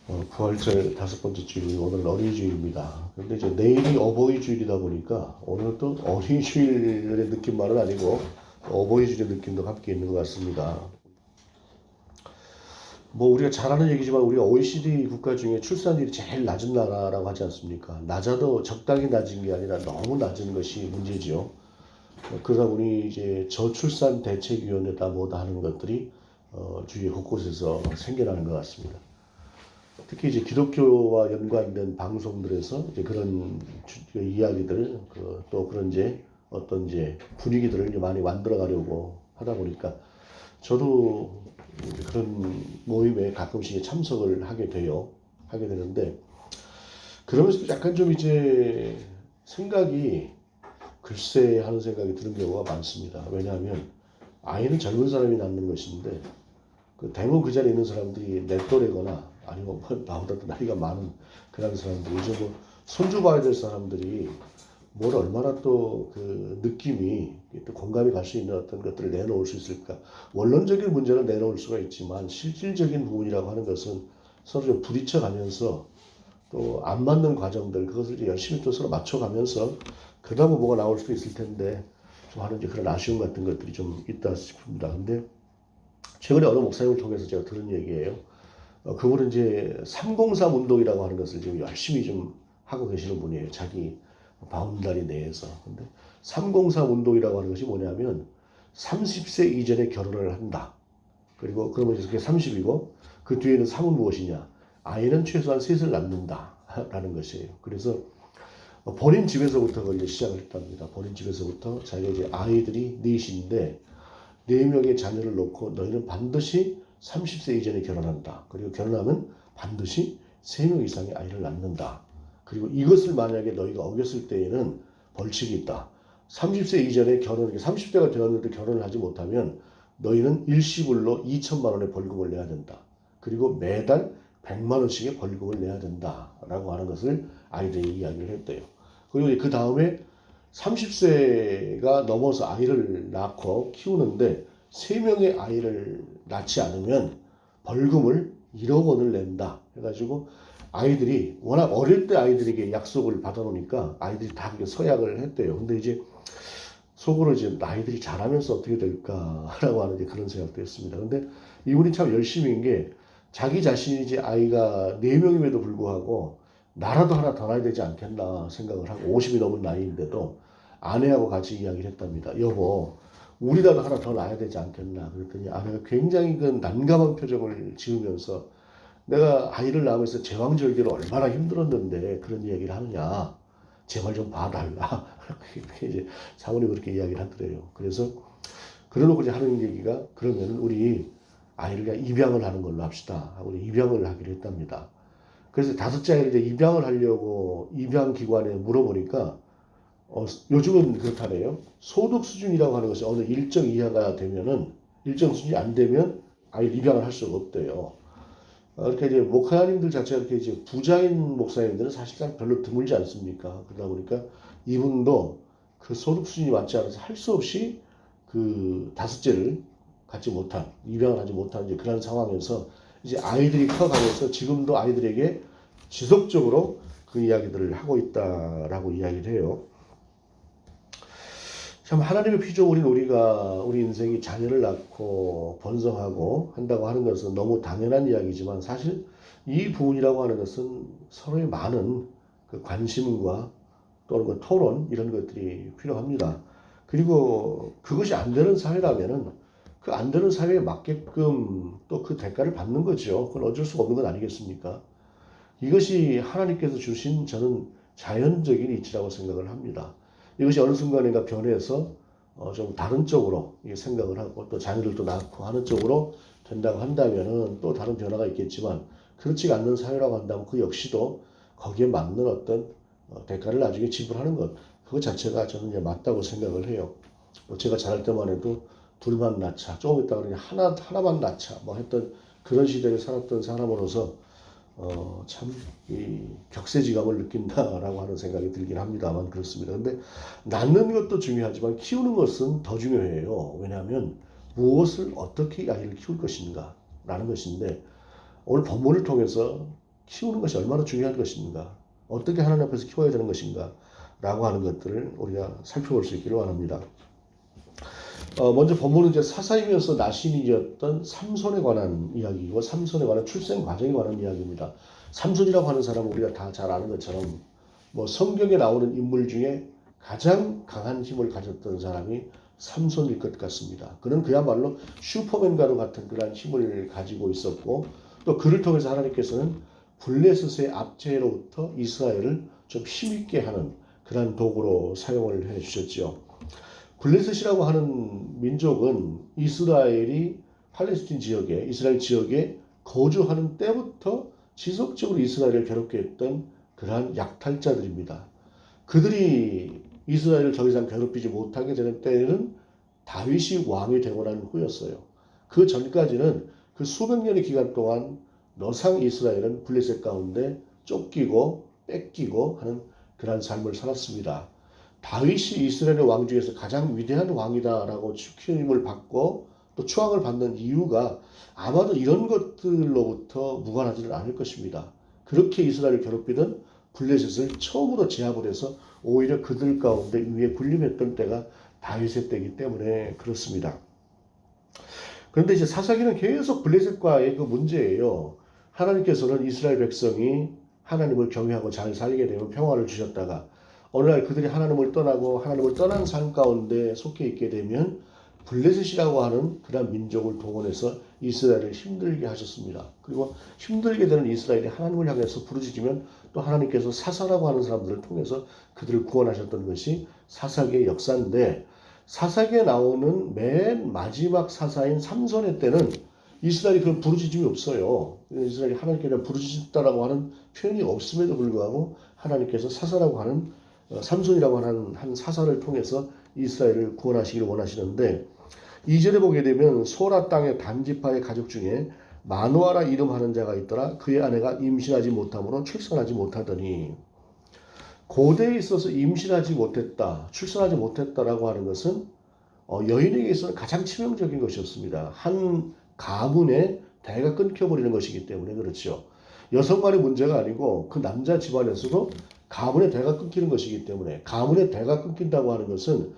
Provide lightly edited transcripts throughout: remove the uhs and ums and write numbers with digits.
9월절 5번째 주일, 오늘 어린이 주일입니다. 근데 이제 내일이 어버이 주일이다 보니까 오늘 또 어린이 주일의 느낌만은 아니고 어버이 주일의 느낌도 함께 있는 것 같습니다. 뭐 우리가 잘 아는 얘기지만 우리가 OECD 국가 중에 출산율이 제일 낮은 나라라고 하지 않습니까? 낮아도 적당히 낮은 게 아니라 너무 낮은 것이 문제지요. 그러다 보니 이제 저출산 대책위원회다 뭐다 하는 것들이 주위 곳곳에서 생겨나는 것 같습니다. 특히 이제 기독교와 연관된 방송들에서 이제 그런 이야기들, 또 그런 이제 어떤 이제 분위기들을 이제 많이 만들어 가려고 하다 보니까 저도 그런 모임에 가끔씩 참석을 하게 되는데, 그러면서 약간 좀 이제 생각이 글쎄 하는 생각이 드는 경우가 많습니다. 왜냐하면 아이는 젊은 사람이 낳는 것인데 대부분 그 자리에 있는 사람들이 내 또래거나 아니면 나보다 더 나이가 많은 그런 사람들이 이제 뭐 손주 봐야 될 사람들이 뭘 얼마나 또 그 느낌이 또 공감이 갈 수 있는 어떤 것들을 내놓을 수 있을까. 원론적인 문제는 내놓을 수가 있지만 실질적인 부분이라고 하는 것은 서로 좀 부딪혀 가면서 또 안 맞는 과정들, 그것을 이제 열심히 또 서로 맞춰가면서 그다음에 뭐가 나올 수도 있을 텐데 좀 하는 이제 그런 아쉬움 같은 것들이 좀 있다 싶습니다. 근데 최근에 어느 목사님을 통해서 제가 들은 얘기예요. 그분은 이제 303 운동이라고 하는 것을 지금 열심히 좀 하고 계시는 분이에요. 자기 바운다리 내에서. 근데 303 운동이라고 하는 것이 뭐냐면 30세 이전에 결혼을 한다. 그리고 그러면 이렇게 30이고 그 뒤에는 3은 무엇이냐? 아이는 최소한 셋을 낳는다. 라는 것이에요. 그래서 본인 집에서부터 그걸 이제 시작을 했답니다. 본인 집에서부터 자기가 이제 아이들이 넷인데 4명의 자녀를 놓고 너희는 반드시 30세 이전에 결혼한다. 그리고 결혼하면 반드시 3명 이상의 아이를 낳는다. 그리고 이것을 만약에 너희가 어겼을 때에는 벌칙이 있다. 30세 이전에 30대가 되었는데 결혼을 하지 못하면 너희는 일시불로 2천만 원의 벌금을 내야 된다. 그리고 매달 100만 원씩의 벌금을 내야 된다. 라고 하는 것을 아이들에게 이야기를 했대요. 그리고 그 다음에 30세가 넘어서 아이를 낳고 키우는데 3명의 아이를 낳지 않으면 벌금을 1억 원을 낸다. 해가지고 아이들이 워낙 어릴 때 아이들에게 약속을 받아놓으니까 아이들이 다 그렇게 서약을 했대요. 근데 이제 속으로 이제 아이들이 자라면서 어떻게 될까라고 하는 이제 그런 생각도 했습니다. 근데 이분이 참 열심인 게 자기 자신이 이제 아이가 4명임에도 불구하고 나라도 하나 더 낳아야 되지 않겠나 생각을 하고 50이 넘은 나이인데도 아내하고 같이 이야기를 했답니다. 여보, 우리라도 하나 더 낳아야 되지 않겠나. 그랬더니 아내가 굉장히 그 난감한 표정을 지으면서 내가 아이를 낳으면서 제왕절개로 얼마나 힘들었는데 그런 이야기를 하느냐. 제발 좀 봐달라. 이제 사모님 그렇게 이야기를 하더래요. 그래서 그러놓고 이제 하는 얘기가 그러면 우리 아이를 그냥 입양을 하는 걸로 합시다. 하고 입양을 하기로 했답니다. 그래서 5째 아이를 이제 입양을 하려고 입양기관에 물어보니까 요즘은 그렇다네요. 소득 수준이라고 하는 것이 어느 일정 이하가 되면은 일정 수준이 안 되면 아예 입양을 할 수가 없대요. 이렇게 이제 목사님들 자체가 이렇게 이제 부자인 목사님들은 사실상 별로 드물지 않습니까? 그러다 보니까 이분도 그 소득 수준이 맞지 않아서 할 수 없이 그 5째를 갖지 못한, 입양을 하지 못한 이제 그런 상황에서 이제 아이들이 커가면서 지금도 아이들에게 지속적으로 그 이야기들을 하고 있다라고 이야기를 해요. 참 하나님의 피조물인 우리 인생이 자녀를 낳고 번성하고 한다고 하는 것은 너무 당연한 이야기지만 사실 이 부분이라고 하는 것은 서로의 많은 그 관심과 또는 그 토론 이런 것들이 필요합니다. 그리고 그것이 안 되는 사회라면은 그 안 되는 사회에 맞게끔 또 그 대가를 받는 거죠. 그건 어쩔 수가 없는 건 아니겠습니까? 이것이 하나님께서 주신 저는 자연적인 이치라고 생각을 합니다. 이것이 어느 순간인가 변해서 좀 다른 쪽으로 생각을 하고 또 자녀들도 낳고 하는 쪽으로 된다고 한다면은 또 다른 변화가 있겠지만 그렇지 않는 사회라고 한다면 그 역시도 거기에 맞는 어떤 대가를 나중에 지불하는 것 그것 자체가 저는 이제 맞다고 생각을 해요. 제가 자랄 때만 해도 둘만 낳자 조금 있다가 그냥 하나만 낳자 뭐 했던 그런 시대를 살았던 사람으로서 참 이 격세지감을 느낀다라고 하는 생각이 들긴 합니다만 그렇습니다. 근데 낳는 것도 중요하지만 키우는 것은 더 중요해요. 왜냐하면 무엇을 어떻게 아이를 키울 것인가 라는 것인데 오늘 본문을 통해서 키우는 것이 얼마나 중요한 것인가, 어떻게 하나님 앞에서 키워야 되는 것인가 라고 하는 것들을 우리가 살펴볼 수 있기를 원합니다. 먼저 본문은 이제 사사이면서 나신이었던 삼손에 관한 이야기이고 삼손에 관한 출생 과정에 관한 이야기입니다. 삼손이라고 하는 사람은 우리가 다 잘 아는 것처럼 뭐 성경에 나오는 인물 중에 가장 강한 힘을 가졌던 사람이 삼손일 것 같습니다. 그는 그야말로 슈퍼맨과도 같은 그러한 힘을 가지고 있었고 또 그를 통해서 하나님께서는 블레셋의 압제로부터 이스라엘을 좀 힘있게 하는 그러한 도구로 사용을 해 주셨죠. 블레셋이라고 하는 민족은 이스라엘이 팔레스틴 지역에 이스라엘 지역에 거주하는 때부터 지속적으로 이스라엘을 괴롭게 했던 그러한 약탈자들입니다. 그들이 이스라엘을 더 이상 괴롭히지 못하게 되는 때에는 다윗이 왕이 되고 난 후였어요. 그 전까지는 그 수백 년의 기간 동안 너상 이스라엘은 블레셋 가운데 쫓기고 뺏기고 하는 그러한 삶을 살았습니다. 다윗이 이스라엘의 왕 중에서 가장 위대한 왕이다라고 추임을 받고 또 추앙을 받는 이유가 아마도 이런 것들로부터 무관하지는 않을 것입니다. 그렇게 이스라엘을 괴롭히던 블레셋을 처음으로 제압을 해서 오히려 그들 가운데 위에 군림했던 때가 다윗의 때이기 때문에 그렇습니다. 그런데 이제 사사기는 계속 블레셋과의 그 문제예요. 하나님께서는 이스라엘 백성이 하나님을 경외하고 잘 살게 되면 평화를 주셨다가 어느 날 그들이 하나님을 떠나고 하나님을 떠난 삶 가운데 속해 있게 되면 블레셋이라고 하는 그런 민족을 동원해서 이스라엘을 힘들게 하셨습니다. 그리고 힘들게 되는 이스라엘이 하나님을 향해서 부르짖으면 또 하나님께서 사사라고 하는 사람들을 통해서 그들을 구원하셨던 것이 사사기의 역사인데 사사기에 나오는 맨 마지막 사사인 삼손의 때는 이스라엘이 그런 부르짖음이 없어요. 이스라엘이 하나님께 부르짖었다라고 하는 표현이 없음에도 불구하고 하나님께서 사사라고 하는 삼손이라고 하는 한 사사를 통해서 이스라엘을 구원하시기를 원하시는데 2절에 보게 되면 소라 땅의 단지파의 가족 중에 마누아라 이름하는 자가 있더라. 그의 아내가 임신하지 못함으로 출산하지 못하더니 고대에 있어서 임신하지 못했다, 출산하지 못했다라고 하는 것은 여인에게 있어서 가장 치명적인 것이었습니다. 한 가문의 대가 끊겨버리는 것이기 때문에 그렇죠. 여성 간의 문제가 아니고 그 남자 집안에서도 가문의 대가 끊기는 것이기 때문에 가문의 대가 끊긴다고 하는 것은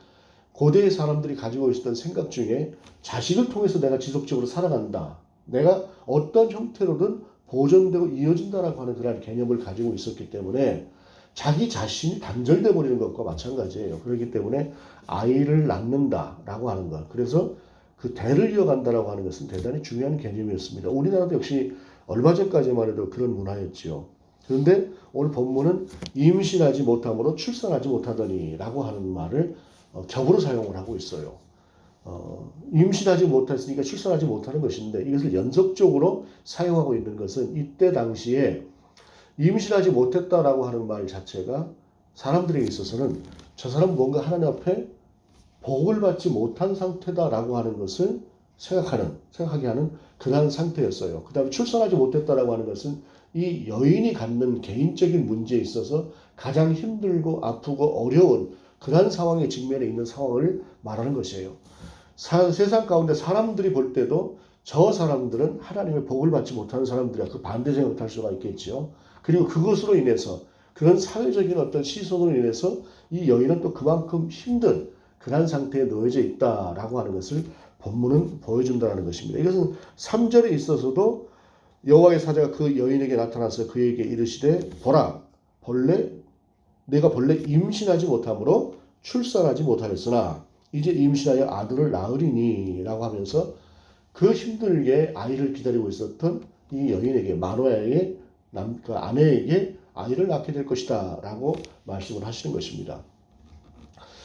고대의 사람들이 가지고 있었던 생각 중에 자식을 통해서 내가 지속적으로 살아간다. 내가 어떤 형태로든 보존되고 이어진다라고 하는 그런 개념을 가지고 있었기 때문에 자기 자신이 단절돼 버리는 것과 마찬가지예요. 그렇기 때문에 아이를 낳는다라고 하는 것. 그래서 그 대를 이어간다라고 하는 것은 대단히 중요한 개념이었습니다. 우리나라도 역시 얼마 전까지만 해도 그런 문화였지요. 그런데 오늘 본문은 임신하지 못함으로 출산하지 못하더니라고 하는 말을 격으로 사용을 하고 있어요. 임신하지 못했으니까 출산하지 못하는 것인데 이것을 연속적으로 사용하고 있는 것은 이때 당시에 임신하지 못했다라고 하는 말 자체가 사람들에게 있어서는 저 사람은 뭔가 하나님 앞에 복을 받지 못한 상태다라고 하는 것을 생각하게 하는 그러한 상태였어요. 그 다음에 출산하지 못했다라고 하는 것은 이 여인이 갖는 개인적인 문제에 있어서 가장 힘들고 아프고 어려운 그러한 상황에 직면해 있는 상황을 말하는 것이에요. 세상 가운데 사람들이 볼 때도 저 사람들은 하나님의 복을 받지 못하는 사람들이야. 그 반대 생각할 수가 있겠죠. 그리고 그것으로 인해서 그런 사회적인 어떤 시선으로 인해서 이 여인은 또 그만큼 힘든 그런 상태에 놓여져 있다라고 하는 것을 본문은 보여준다는 것입니다. 이것은 3절에 있어서도 여호와의 사자가 그 여인에게 나타나서 그에게 이르시되 보라 내가 본래 임신하지 못함으로 출산하지 못하였으나 이제 임신하여 아들을 낳으리니 라고 하면서 그 힘들게 아이를 기다리고 있었던 이 여인에게 마누아에게 그 아내에게 아이를 낳게 될 것이다 라고 말씀을 하시는 것입니다.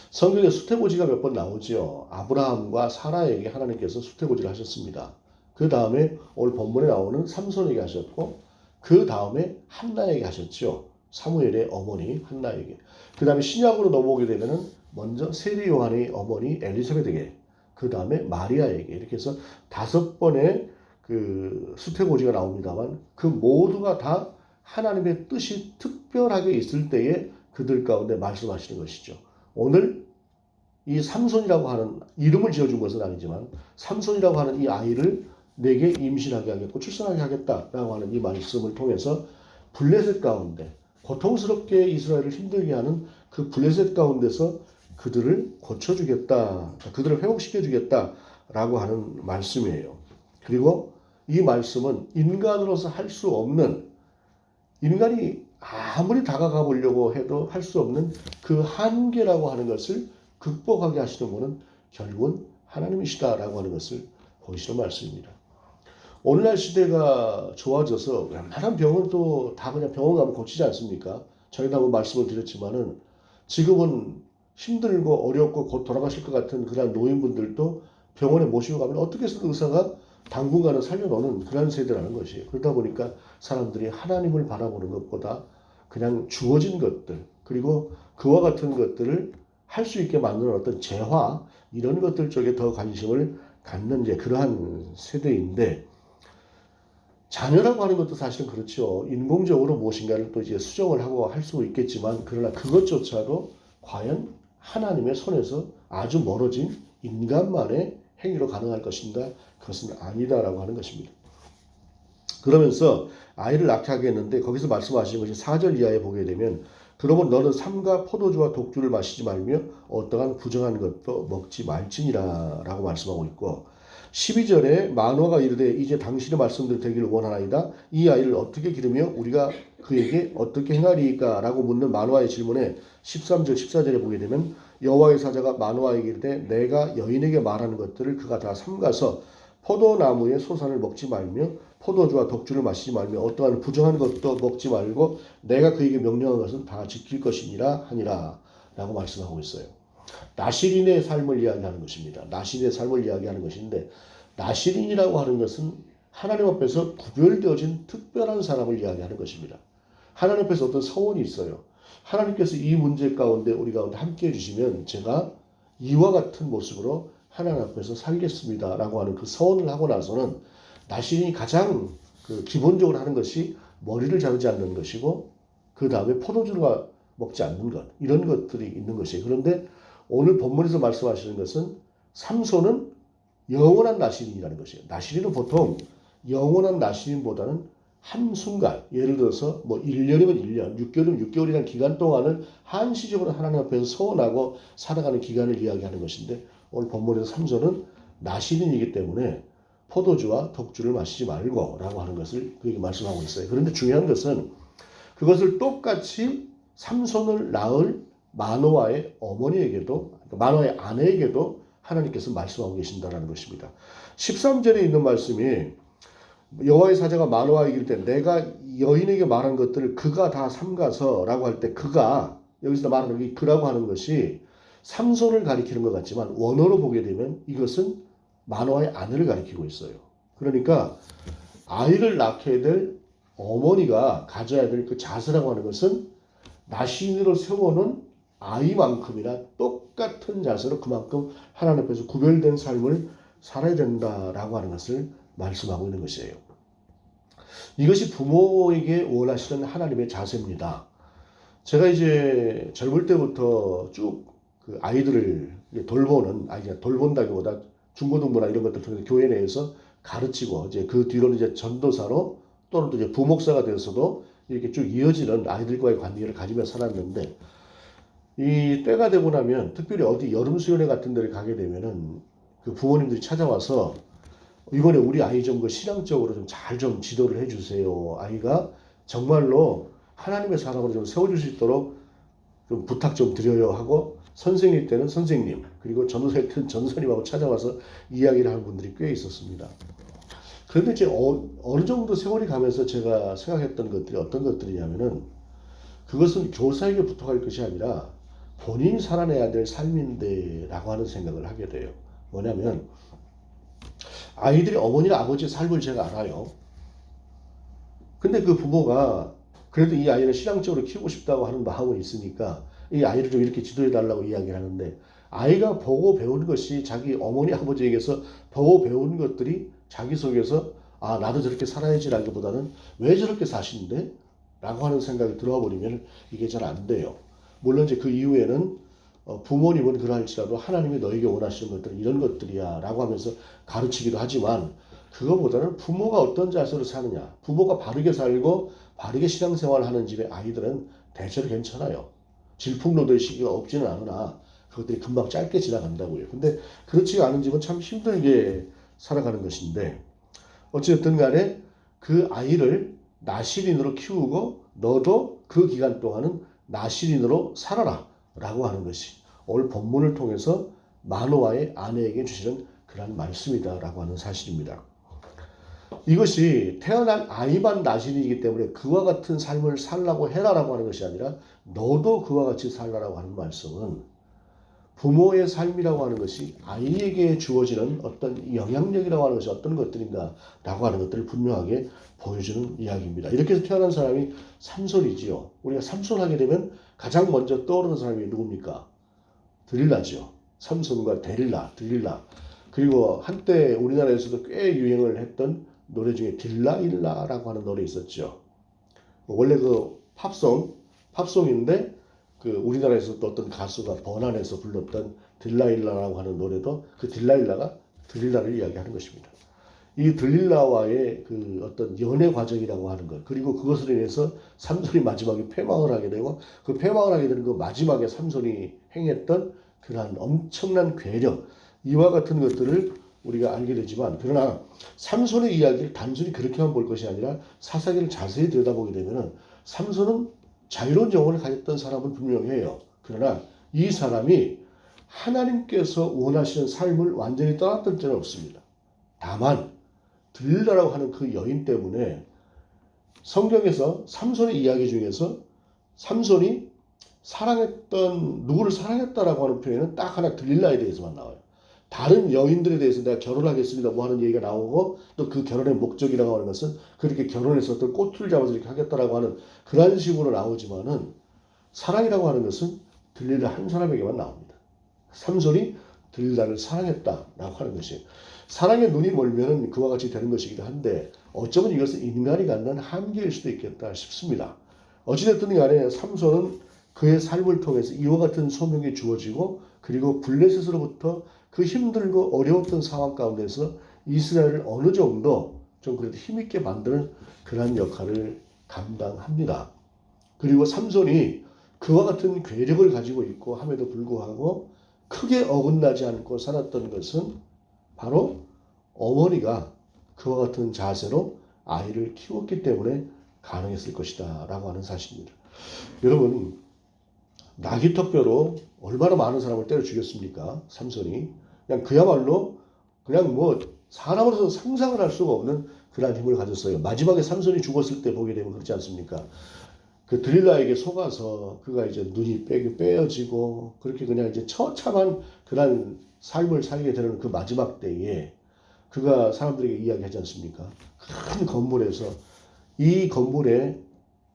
성경에 수태고지가 몇 번 나오지요. 아브라함과 사라에게 하나님께서 수태고지를 하셨습니다. 그 다음에 오늘 본문에 나오는 삼손에게 하셨고 그 다음에 한나에게 하셨죠. 사무엘의 어머니 한나에게. 그 다음에 신약으로 넘어오게 되면 먼저 세리 요한의 어머니 엘리사벳에게, 그 다음에 마리아에게, 이렇게 해서 5번의 그 수태고지가 나옵니다만 그 모두가 다 하나님의 뜻이 특별하게 있을 때에 그들 가운데 말씀하시는 것이죠. 오늘 이 삼손이라고 하는 이름을 지어준 것은 아니지만 삼손이라고 하는 이 아이를 내게 임신하게 하겠고 출산하게 하겠다라고 하는 이 말씀을 통해서 블레셋 가운데 고통스럽게 이스라엘을 힘들게 하는 그 블레셋 가운데서 그들을 고쳐주겠다, 그들을 회복시켜주겠다라고 하는 말씀이에요. 그리고 이 말씀은 인간으로서 할 수 없는, 인간이 아무리 다가가 보려고 해도 할 수 없는 그 한계라고 하는 것을 극복하게 하시는 분은 결국은 하나님이시다라고 하는 것을 보시는 말씀입니다. 오늘날 시대가 좋아져서 웬만한 병은 또 다 그냥 병원 가면 고치지 않습니까? 전에도 한번 말씀을 드렸지만은 지금은 힘들고 어렵고 곧 돌아가실 것 같은 그런 노인분들도 병원에 모시고 가면 어떻게 해서 의사가 당분간은 살려놓는 그런 세대라는 것이에요. 그러다 보니까 사람들이 하나님을 바라보는 것보다 그냥 주어진 것들, 그리고 그와 같은 것들을 할 수 있게 만드는 어떤 재화, 이런 것들 쪽에 더 관심을 갖는 이제 그러한 세대인데, 자녀라고 하는 것도 사실은 그렇죠. 인공적으로 무엇인가를 또 이제 수정을 하고 할 수 있겠지만, 그러나 그것조차도 과연 하나님의 손에서 아주 멀어진 인간만의 행위로 가능할 것인가? 그것은 아니다라고 하는 것입니다. 그러면서 아이를 낳게 하겠는데 거기서 말씀하시는 것이 4절 이하에 보게 되면, 그러면 너는 삼가 포도주와 독주를 마시지 말며 어떠한 부정한 것도 먹지 말지니라 라고 말씀하고 있고, 12절에 만화가 이르되 이제 당신의 말씀대로 되기를 원하나이다. 이 아이를 어떻게 기르며 우리가 그에게 어떻게 행하리이까? 라고 묻는 만화의 질문에 13절 14절에 보게 되면, 여호와의 사자가 만화에게 이르되 내가 여인에게 말하는 것들을 그가 다 삼가서 포도나무의 소산을 먹지 말며 포도주와 독주를 마시지 말며 어떠한 부정한 것도 먹지 말고 내가 그에게 명령한 것은 다 지킬 것이니라 하니라 라고 말씀하고 있어요. 나시린의 삶을 이야기하는 것입니다. 나시린의 삶을 이야기하는 것인데, 나시린이라고 하는 것은 하나님 앞에서 구별되어진 특별한 사람을 이야기하는 것입니다. 하나님 앞에서 어떤 서원이 있어요. 하나님께서 이 문제 가운데 우리 가운데 함께 해주시면 제가 이와 같은 모습으로 하나님 앞에서 살겠습니다 라고 하는 그 서원을 하고 나서는 나시린이 가장 기본적으로 하는 것이 머리를 자르지 않는 것이고, 그 다음에 포도주를 먹지 않는 것, 이런 것들이 있는 것이에요. 그런데 오늘 본문에서 말씀하시는 것은 삼손은 영원한 나시린이라는 것이에요. 나시린은 보통 영원한 나시린보다는 한순간, 예를 들어서 뭐 1년이면 1년, 6개월이면 6개월이라는 기간 동안을 한시적으로 하나님 앞에서 서원하고 살아가는 기간을 이야기하는 것인데, 오늘 본문에서 삼손은 나시린이기 때문에 포도주와 독주를 마시지 말고 라고 하는 것을 그에게 말씀하고 있어요. 그런데 중요한 것은 그것을 똑같이 삼손을 낳을 마노아의 어머니에게도, 마노아의 아내에게도 하나님께서 말씀하고 계신다는 것입니다. 13절에 있는 말씀이 여호와의 사자가 마노아에게 이를 때 내가 여인에게 말한 것들을 그가 다 삼가서 라고 할 때, 그가 여기서 말하는 이 그라고 하는 것이 삼손을 가리키는 것 같지만 원어로 보게 되면 이것은 마노아의 아내를 가리키고 있어요. 그러니까 아이를 낳게 될 어머니가 가져야 될 그 자세라고 하는 것은 나시린으로 세워놓은 아이만큼이나 똑같은 자세로 그만큼 하나님 앞에서 구별된 삶을 살아야 된다라고 하는 것을 말씀하고 있는 것이에요. 이것이 부모에게 원하시는 하나님의 자세입니다. 제가 이제 젊을 때부터 쭉 그 아이들을 돌보는, 돌본다기보다 중고등부나 이런 것들 통해서 교회 내에서 가르치고, 이제 그 뒤로는 이제 전도사로 또는 또 이제 부목사가 되어서도 이렇게 쭉 이어지는 아이들과의 관계를 가지며 살았는데, 이 때가 되고 나면 특별히 어디 여름 수련회 같은 데를 가게 되면은 그 부모님들이 찾아와서 이번에 우리 아이 좀 그 신앙적으로 좀 잘 좀 지도를 해주세요. 아이가 정말로 하나님의 사람으로 좀 세워줄 수 있도록 좀 부탁 좀 드려요 하고, 선생님 때는 선생님, 그리고 전도사일 때는 전도사님하고 찾아와서 이야기를 하는 분들이 꽤 있었습니다. 그런데 이제 어느 정도 세월이 가면서 제가 생각했던 것들이 어떤 것들이냐면은, 그것은 교사에게 부탁할 것이 아니라 본인이 살아내야 될 삶인데 라고 하는 생각을 하게 돼요. 뭐냐면, 아이들이 어머니나 아버지의 삶을 제가 알아요. 근데 그 부모가 그래도 이 아이를 신앙적으로 키우고 싶다고 하는 마음은 있으니까 이 아이를 좀 이렇게 지도해달라고 이야기를 하는데, 아이가 보고 배운 것이 자기 어머니 아버지에게서 보고 배운 것들이 자기 속에서 아 나도 저렇게 살아야지라기보다는 왜 저렇게 사시는데? 라고 하는 생각이 들어와 버리면 이게 잘 안 돼요. 물론 이제 그 이후에는 부모님은 그러할지라도 하나님이 너에게 원하시는 것들은 이런 것들이야 라고 하면서 가르치기도 하지만, 그거보다는 부모가 어떤 자세로 사느냐. 부모가 바르게 살고 바르게 신앙생활을 하는 집의 아이들은 대체로 괜찮아요. 질풍노도의 시기가 없지는 않으나 그것들이 금방 짧게 지나간다고요. 근데 그렇지 않은 집은 참 힘들게 살아가는 것인데 어쨌든 간에 그 아이를 나실인으로 키우고 너도 그 기간 동안은 나실인으로 살아라 라고 하는 것이 오늘 본문을 통해서 마노아의 아내에게 주시는 그런 말씀이다 라고 하는 사실입니다. 이것이 태어난 아이만 나실인이기 때문에 그와 같은 삶을 살라고 해라라고 하는 것이 아니라 너도 그와 같이 살라라고 하는 말씀은 부모의 삶이라고 하는 것이 아이에게 주어지는 어떤 영향력이라고 하는 것이 어떤 것들인가라고 하는 것들을 분명하게 보여주는 이야기입니다. 이렇게 해서 태어난 사람이 삼손이지요. 우리가 삼손하게 되면 가장 먼저 떠오르는 사람이 누굽니까? 드릴라지요. 삼손과 데릴라. 그리고 한때 우리나라에서도 꽤 유행을 했던 노래 중에 딜라일라라고 하는 노래 있었죠. 원래 그 팝송인데 그 우리나라에서 또 어떤 가수가 번안해서 불렀던 딜라일라라고 하는 노래도 그 딜라일라가 드릴라를 이야기하는 것입니다. 이 드릴라와의 그 어떤 연애 과정이라고 하는 것, 그리고 그것으로 인해서 삼손이 마지막에 패망을 하게 되고 그 패망을 하게 되는 그 마지막에 삼손이 행했던 그러한 엄청난 괴력, 이와 같은 것들을 우리가 알게 되지만, 그러나 삼손의 이야기를 단순히 그렇게만 볼 것이 아니라 사사기를 자세히 들여다보게 되면은 삼손은 자유로운 영혼을 가졌던 사람은 분명해요. 그러나 이 사람이 하나님께서 원하시는 삶을 완전히 떠났던 때는 없습니다. 다만 들릴라라고 하는 그 여인 때문에 성경에서 삼손의 이야기 중에서 삼손이 누구를 사랑했다라고 하는 표현은 딱 하나 들릴라에 대해서만 나와요. 다른 여인들에 대해서 내가 결혼하겠습니다 뭐 하는 얘기가 나오고 또 그 결혼의 목적이라고 하는 것은 그렇게 결혼해서 어떤 꽃을 잡아서 이렇게 하겠다라고 하는 그런 식으로 나오지만은 사랑이라고 하는 것은 들릴라 한 사람에게만 나옵니다. 삼손이 들릴라를 사랑했다라고 하는 것이 사랑에 눈이 멀면은 그와 같이 되는 것이기도 한데 어쩌면 이것은 인간이 갖는 한계일 수도 있겠다 싶습니다. 어찌됐든 간에 삼손은 그의 삶을 통해서 이와 같은 소명이 주어지고 그리고 블레셋으로부터 그 힘들고 어려웠던 상황 가운데서 이스라엘을 어느 정도 좀 그래도 힘있게 만드는 그러한 역할을 감당합니다. 그리고 삼손이 그와 같은 괴력을 가지고 있고 함에도 불구하고 크게 어긋나지 않고 살았던 것은 바로 어머니가 그와 같은 자세로 아이를 키웠기 때문에 가능했을 것이다 라고 하는 사실입니다. 여러분, 나귀턱뼈로 얼마나 많은 사람을 때려 죽였습니까? 삼손이. 그냥 그야말로 그냥 뭐 사람으로서 상상을 할 수가 없는 그러한 힘을 가졌어요. 마지막에 삼손이 죽었을 때 보게 되면 그렇지 않습니까? 그 드릴라에게 속아서 그가 이제 눈이 빼어지고 그렇게 그냥 이제 처참한 그런 삶을 살게 되는 그 마지막 때에 그가 사람들에게 이야기하지 않습니까? 큰 건물에서 이 건물에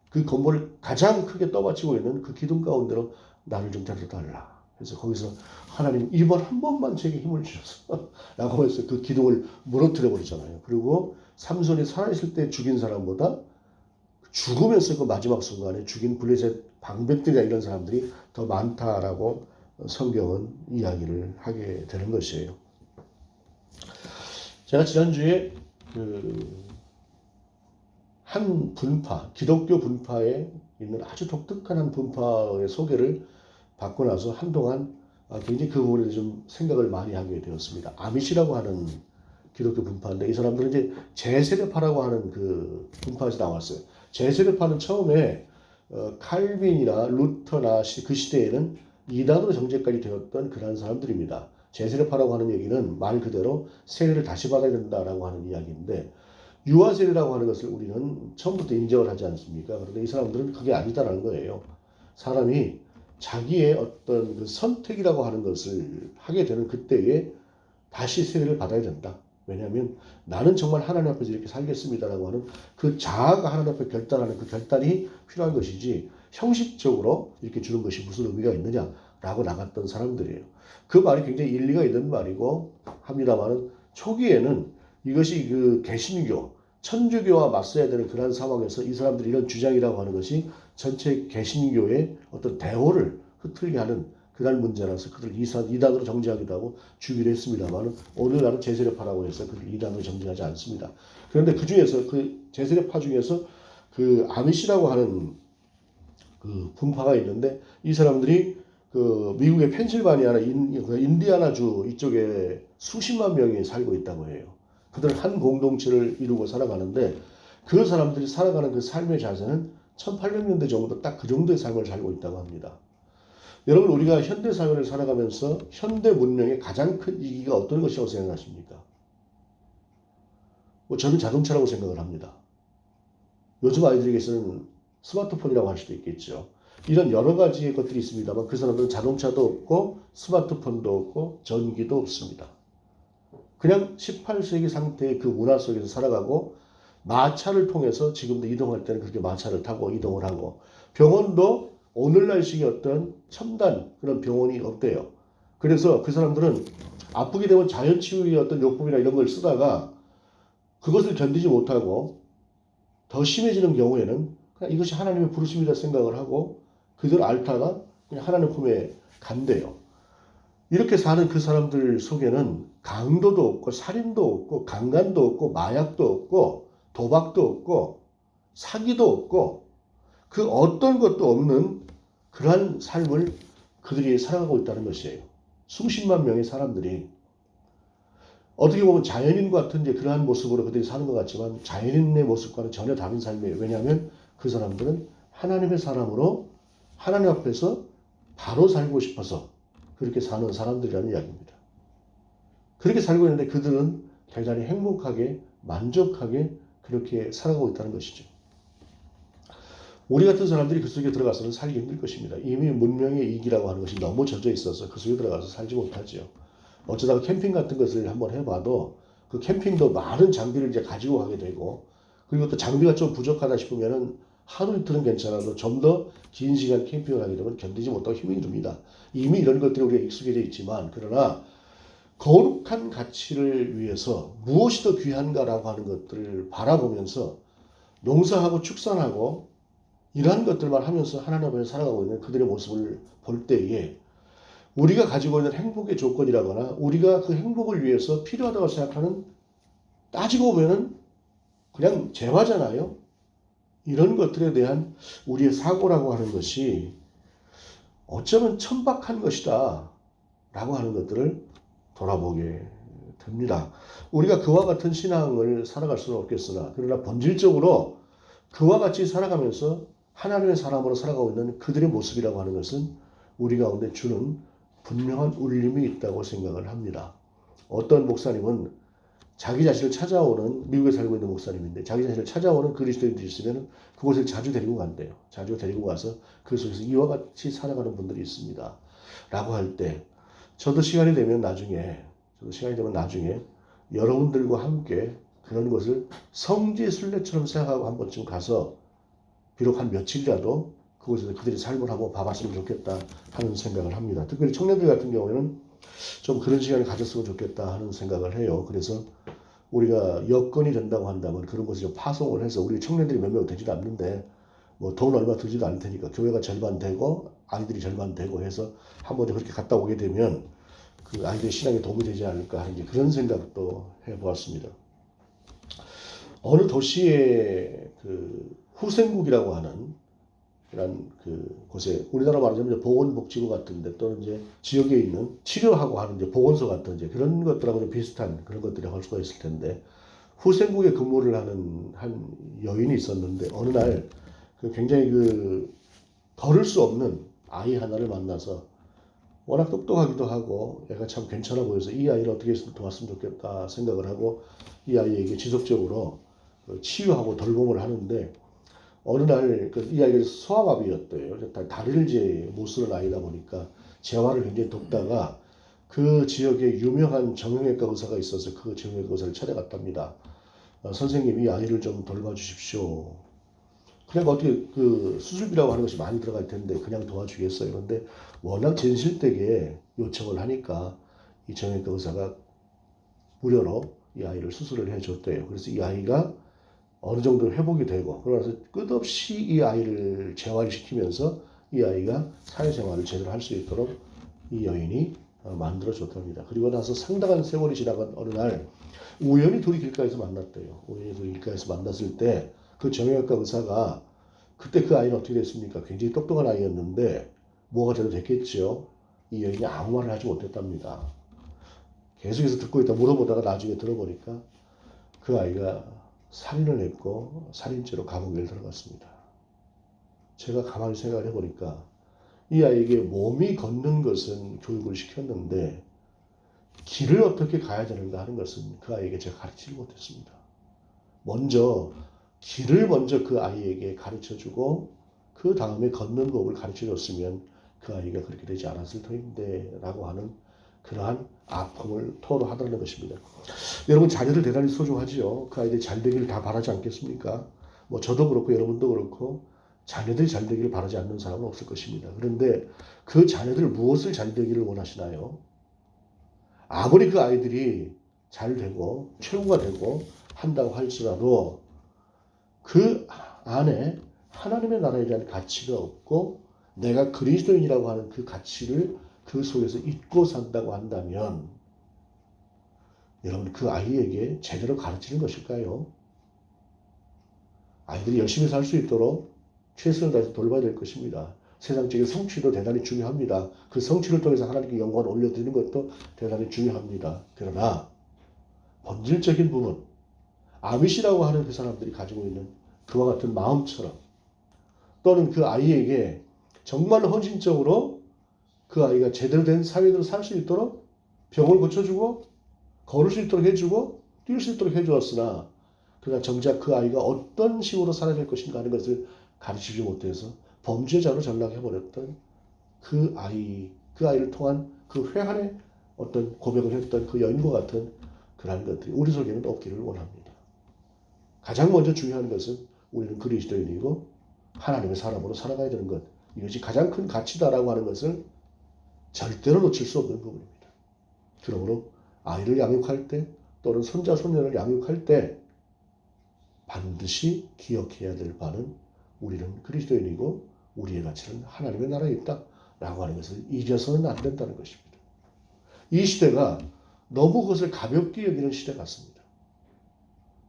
그 건물을 가장 크게 떠받치고 있는 그 기둥 가운데로 나를 좀 데려달라. 그래서 거기서 하나님 이번 한 번만 제게 힘을 주셔서 라고 해서 그 기둥을 무너뜨려 버리잖아요. 그리고 삼손이 살아있을 때 죽인 사람보다 죽으면서 그 마지막 순간에 죽인 블레셋 방백들이나 이런 사람들이 더 많다라고 성경은 이야기를 하게 되는 것이에요. 제가 지난주에 한 분파, 기독교 분파에 있는 아주 독특한 한 분파의 소개를 받고 나서 한동안 굉장히 그 부분에 좀 생각을 많이 하게 되었습니다. 아미시라고 하는 기독교 분파인데 이 사람들은 이제 제세례파라고 하는 그 분파에서 나왔어요. 제세례파는 처음에 칼빈이나 루터나 그 시대에는 이단으로 정죄까지 되었던 그런 사람들입니다. 제세례파라고 하는 얘기는 말 그대로 세례를 다시 받아야 된다라고 하는 이야기인데 유아세례라고 하는 것을 우리는 처음부터 인정을 하지 않습니까? 그런데 이 사람들은 그게 아니다라는 거예요. 사람이 자기의 어떤 그 선택이라고 하는 것을 하게 되는 그때에 다시 세례를 받아야 된다. 왜냐하면 나는 정말 하나님 앞에서 이렇게 살겠습니다라고 하는 그 자아가 하나님 앞에 결단하는 그 결단이 필요한 것이지 형식적으로 이렇게 주는 것이 무슨 의미가 있느냐라고 나갔던 사람들이에요. 그 말이 굉장히 일리가 있는 말이고 합니다만은 초기에는 이것이 그 개신교, 천주교와 맞서야 되는 그런 상황에서 이 사람들이 이런 주장이라고 하는 것이 전체 개신교의 어떤 대호를 흐트리게 하는 그날 문제라서 그들 이단으로 정죄하기도 하고 주기로 했습니다만 오늘날은 제세례파라고 해서 그들 이단으로 정죄하지 않습니다. 그런데 그 중에서 그 제세례파 중에서 그 아미시라고 하는 그 분파가 있는데 이 사람들이 그 미국의 펜실바니아나 인디아나주 이쪽에 수십만 명이 살고 있다고 해요. 그들은 한 공동체를 이루고 살아가는데 그 사람들이 살아가는 그 삶의 자세는 1800년대 정도 딱 그 정도의 삶을 살고 있다고 합니다. 여러분 우리가 현대 사회를 살아가면서 현대 문명의 가장 큰 이기가 어떤 것이라고 생각하십니까? 저는 자동차라고 생각을 합니다. 요즘 아이들에게서는 스마트폰이라고 할 수도 있겠죠. 이런 여러 가지의 것들이 있습니다만 그 사람들은 자동차도 없고 스마트폰도 없고 전기도 없습니다. 그냥 18세기 상태의 그 문화 속에서 살아가고 마차를 통해서 지금도 이동할 때는 그렇게 마차를 타고 이동을 하고 병원도 오늘날식의 어떤 첨단 그런 병원이 없대요. 그래서 그 사람들은 아프게 되면 자연치유의 어떤 요법이나 이런 걸 쓰다가 그것을 견디지 못하고 더 심해지는 경우에는 그냥 이것이 하나님의 부르심이라 생각을 하고 그들 앓다가 그냥 하나님 품에 간대요. 이렇게 사는 그 사람들 속에는 강도도 없고 살인도 없고 강간도 없고 마약도 없고 도박도 없고 사기도 없고 그 어떤 것도 없는 그러한 삶을 그들이 살아가고 있다는 것이에요. 수십만 명의 사람들이 어떻게 보면 자연인 같은 이제 그러한 모습으로 그들이 사는 것 같지만 자연인의 모습과는 전혀 다른 삶이에요. 왜냐하면 그 사람들은 하나님의 사람으로 하나님 앞에서 바로 살고 싶어서 그렇게 사는 사람들이라는 이야기입니다. 그렇게 살고 있는데 그들은 대단히 행복하게 만족하게 그렇게 살아가고 있다는 것이죠. 우리 같은 사람들이 그 속에 들어가서는 살기 힘들 것입니다. 이미 문명의 이기라고 하는 것이 너무 젖어 있어서 그 속에 들어가서 살지 못하죠. 어쩌다가 캠핑 같은 것을 한번 해봐도 그 캠핑도 많은 장비를 이제 가지고 가게 되고 그리고 또 장비가 좀 부족하다 싶으면은 하루 이틀은 괜찮아도 좀 더 긴 시간 캠핑을 하게 되면 견디지 못하고 힘이 듭니다. 이미 이런 것들이 우리가 익숙해져 있지만 그러나 거룩한 가치를 위해서 무엇이 더 귀한가라고 하는 것들을 바라보면서 농사하고 축산하고 이러한 것들만 하면서 하나님 앞에 살아가고 있는 그들의 모습을 볼 때에 우리가 가지고 있는 행복의 조건이라거나 우리가 그 행복을 위해서 필요하다고 생각하는 따지고 보면은 그냥 재화잖아요. 이런 것들에 대한 우리의 사고라고 하는 것이 어쩌면 천박한 것이다 라고 하는 것들을 돌아보게 됩니다. 우리가 그와 같은 신앙을 살아갈 수는 없겠으나 그러나 본질적으로 그와 같이 살아가면서 하나님의 사람으로 살아가고 있는 그들의 모습이라고 하는 것은 우리 가운데 주는 분명한 울림이 있다고 생각을 합니다. 어떤 목사님은 자기 자신을 찾아오는 미국에 살고 있는 목사님인데 자기 자신을 찾아오는 그리스도인들이 있으면 그곳을 자주 데리고 간대요. 자주 데리고 가서 그 속에서 이와 같이 살아가는 분들이 있습니다. 라고 할 때 저도 시간이 되면 나중에 여러분들과 함께 그런 것을 성지 순례처럼 생각하고 한 번쯤 가서 비록 한 며칠이라도 그곳에서 그들의 삶을 한번 봐봤으면 좋겠다 하는 생각을 합니다. 특별히 청년들 같은 경우에는 좀 그런 시간을 가졌으면 좋겠다 하는 생각을 해요. 그래서 우리가 여건이 된다고 한다면 그런 것을 좀 파송을 해서 우리 청년들이 몇 명 되지도 않는데 뭐 돈 얼마 들지도 않을 테니까 교회가 절반 되고 아이들이 절반 되고 해서 한번 그렇게 갔다 오게 되면 그 아이들의 신앙에 도움이 되지 않을까 하는 그런 생각도 해보았습니다. 어느 도시의 그 후생국이라고 하는 그런 그 곳에 우리나라 말하자면 보건복지부 같은데 또는 이제 지역에 있는 치료하고 하는 이제 보건소 같은 이제 그런 것들하고 좀 비슷한 그런 것들이 할 수가 있을 텐데 후생국에 근무를 하는 한 여인이 있었는데 어느 날 그 굉장히 그 걸을 수 없는 아이 하나를 만나서 워낙 똑똑하기도 하고 애가 참 괜찮아 보여서 이 아이를 어떻게 도왔으면 좋겠다 생각을 하고 이 아이에게 지속적으로 치유하고 돌봄을 하는데 어느 날 이 아이가 소아마비였대요. 다리를 이제 못 쓰는 아이다 보니까 재활을 굉장히 돕다가 그 지역에 유명한 정형외과 의사가 있어서 그 정형외과 의사를 찾아갔답니다. 선생님 이 아이를 좀 돌봐주십시오. 그냥 어떻게 그 수술비라고 하는 것이 많이 들어갈 텐데 그냥 도와주겠어요. 그런데 워낙 진실되게 요청을 하니까 이 정형외과 의사가 무료로 이 아이를 수술을 해줬대요. 그래서 이 아이가 어느 정도 회복이 되고 그러면서 끝없이 이 아이를 재활시키면서 이 아이가 사회생활을 제대로 할 수 있도록 이 여인이 만들어줬답니다. 그리고 나서 상당한 세월이 지나간 어느 날 우연히 둘이 길가에서 만났대요. 우연히 둘이 길가에서 만났을 때 그 정형외과 의사가 그때 그 아이는 어떻게 됐습니까? 굉장히 똑똑한 아이였는데 뭐가 돼도 됐겠죠. 이 여인이 아무 말을 하지 못했답니다. 계속해서 듣고 있다 물어보다가 나중에 들어보니까 그 아이가 살인을 했고 살인죄로 감옥에 들어갔습니다. 제가 가만히 생각을 해보니까 이 아이에게 몸이 걷는 것은 교육을 시켰는데 길을 어떻게 가야 되는가 하는 것은 그 아이에게 제가 가르치지 못했습니다. 길을 먼저 그 아이에게 가르쳐주고 그 다음에 걷는 법을 가르쳐줬으면 그 아이가 그렇게 되지 않았을 터인데 라고 하는 그러한 아픔을 토로하다는 것입니다. 여러분 자녀들 대단히 소중하지요. 그 아이들이 잘 되기를 다 바라지 않겠습니까? 저도 그렇고 여러분도 그렇고 자녀들이 잘 되기를 바라지 않는 사람은 없을 것입니다. 그런데 그 자녀들 무엇을 잘 되기를 원하시나요? 아무리 그 아이들이 잘 되고 최고가 되고 한다고 할지라도 그 안에 하나님의 나라에 대한 가치가 없고 내가 그리스도인이라고 하는 그 가치를 그 속에서 잊고 산다고 한다면 여러분 그 아이에게 제대로 가르치는 것일까요? 아이들이 열심히 살 수 있도록 최선을 다해서 돌봐야 될 것입니다. 세상적인 성취도 대단히 중요합니다. 그 성취를 통해서 하나님께 영광을 올려드리는 것도 대단히 중요합니다. 그러나 본질적인 부분, 아밋이라고 하는 그 사람들이 가지고 있는 그와 같은 마음처럼 또는 그 아이에게 정말로 헌신적으로 그 아이가 제대로 된 사회인으로 살 수 있도록 병을 고쳐주고 걸을 수 있도록 해주고 뛸 수 있도록 해주었으나 그러나 정작 그 아이가 어떤 식으로 살아야 될 것인가 하는 것을 가르치지 못해서 범죄자로 전락해버렸던 그 아이를 통한 그 회한의 어떤 고백을 했던 그 여인과 같은 그러한 것들이 우리 속에는 없기를 원합니다. 가장 먼저 중요한 것은 우리는 그리스도인이고 하나님의 사람으로 살아가야 되는 것. 이것이 가장 큰 가치다라고 하는 것을 절대로 놓칠 수 없는 부분입니다. 그러므로 아이를 양육할 때 또는 손자, 손녀를 양육할 때 반드시 기억해야 될 바는 우리는 그리스도인이고 우리의 가치는 하나님의 나라에 있다라고 하는 것을 잊어서는 안 된다는 것입니다. 이 시대가 너무 그것을 가볍게 여기는 시대 같습니다.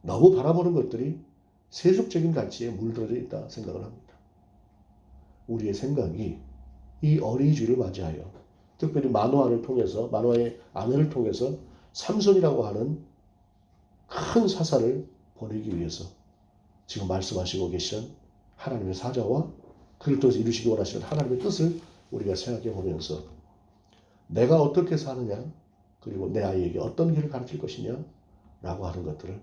너무 바라보는 것들이 세속적인 가치에 물들어져 있다 생각을 합니다. 우리의 생각이 이 어린이주의를 맞이하여 특별히 만화의 아내를 통해서 삼손이라고 하는 큰 사사를 보내기 위해서 지금 말씀하시고 계시는 하나님의 사자와 그를 통해서 이루시기 원하시는 하나님의 뜻을 우리가 생각해 보면서 내가 어떻게 사느냐 그리고 내 아이에게 어떤 길을 가르칠 것이냐 라고 하는 것들을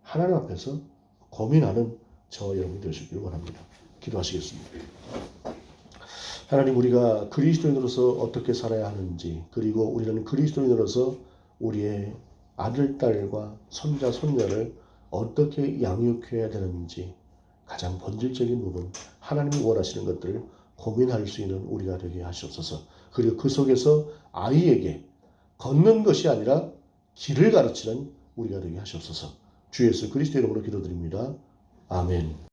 하나님 앞에서 고민하는 저와 여러분이 되시기를 원합니다. 기도하시겠습니다. 하나님 우리가 그리스도인으로서 어떻게 살아야 하는지 그리고 우리는 그리스도인으로서 우리의 아들, 딸과 손자, 손녀를 어떻게 양육해야 되는지 가장 본질적인 부분 하나님이 원하시는 것들을 고민할 수 있는 우리가 되게 하시옵소서. 그리고 그 속에서 아이에게 걷는 것이 아니라 길을 가르치는 우리가 되게 하시옵소서. 주 예수 그리스도 이름으로 기도드립니다. 아멘.